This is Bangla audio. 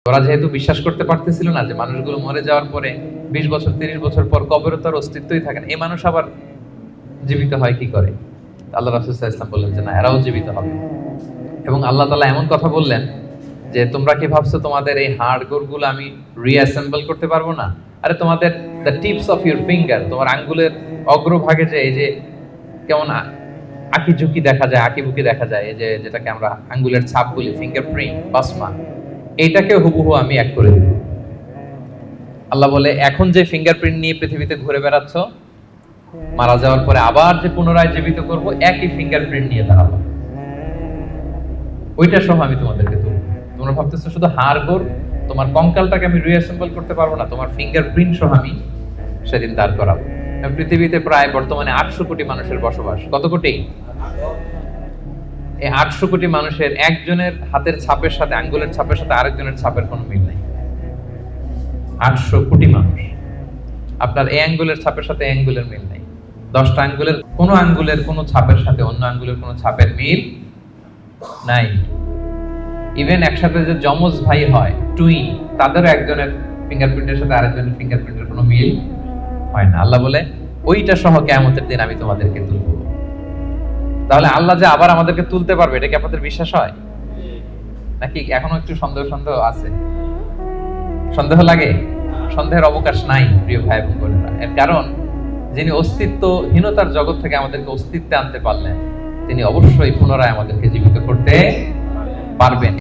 ওরা যেহেতু বিশ্বাস করতে পারতেছিল না যে মানুষগুলো মরে যাওয়ার পরে 20 বছর 30 বছর পর কবরে তার অস্তিত্বই থাকে না, এই মানুষ আবার জীবিত হয় কি করে? আল্লাহ রাসূল সাল্লাল্লাহু আলাইহি ওয়াসাল্লাম বললেন যে না, এরাও জীবিত হবে। এবং আল্লাহ তাআলা এমন কথা বললেন যে তোমরা কি ভাবছো তোমাদের এই হাড় গোড়গুলো আমি রিঅ্যাসেম্বল করতে পারবো না? আরে তোমাদের the tips of your finger, তোমার আঙ্গুলের অগ্রভাগে যে এই যে কেমন আঁকি ঝুঁকি দেখা যায়, আঁকি বুকি দেখা যায়, এই যে যেটাকে আমরা আঙ্গুলের ছাপ বলি, ফিঙ্গারপ্রিন্ট, বাসমা, এইটাকে হুবহু আমি এক করে দেব। আল্লাহ বলে এখন যে ফিঙ্গারপ্রিন্ট নিয়ে পৃথিবীতে ঘুরে বেড়াচ্ছ, মারা যাওয়ার পরে আবার যে পুনরায় জীবিত করব, একই ফিঙ্গারপ্রিন্ট নিয়ে দাঁড়াবো, ওইটা সহ আমি তোমাদেরকে তুলব। তোমরা ভাবতেছো শুধু হাড় গোড়, তোমার কঙ্কালটাকে আমি রিঅ্যাসেম্বল করতে পারবো না, তোমার ফিঙ্গারপ্রিন্ট সহ আমি সেদিন দাঁড় করাবো। পৃথিবীতে প্রায় বর্তমানে 800 কোটি মানুষের বসবাস। কত কোটি? এই 800 কোটি মানুষের একজনের হাতের ছাপের সাথে, আঙ্গুলের ছাপের সাথে আরেকজনের ছাপের কোনো মিল নাই। 800 কোটি মানুষ, আপনার এই আঙ্গুলের ছাপের সাথে এই আঙ্গুলের মিল নাই। 10টা আঙ্গুলের কোনো ছাপের সাথে অন্য আঙ্গুলের কোনো ছাপের মিল নাই। ইভেন একসাথে যে যমজ ভাই হয়, টুইন, তাদেরও একজনের ফিঙ্গারপ্রিন্টের সাথে আরেকজনের ফিঙ্গারপ্রিন্টের কোনো মিল হয় না। আল্লাহ বলে ওইটা সহ কিয়ামতের দিন আমি তোমাদেরকে তুলব। তাহলে আল্লাহ যে আবার আমাদেরকে তুলতে পারবে, এটা কি আপনাদের বিশ্বাস হয় নাকি এখনো একটু সন্দেহ আছে? সন্দেহ লাগে? সন্দেহের অবকাশ নাই প্রিয় ভাই এবং বোনেরা। এর কারণ যিনি অস্তিত্বহীনতার জগৎ থেকে আমাদেরকে অস্তিত্বে আনতে পারলেন, তিনি অবশ্যই পুনরায় আমাদেরকে জীবিত করতে পারবেন।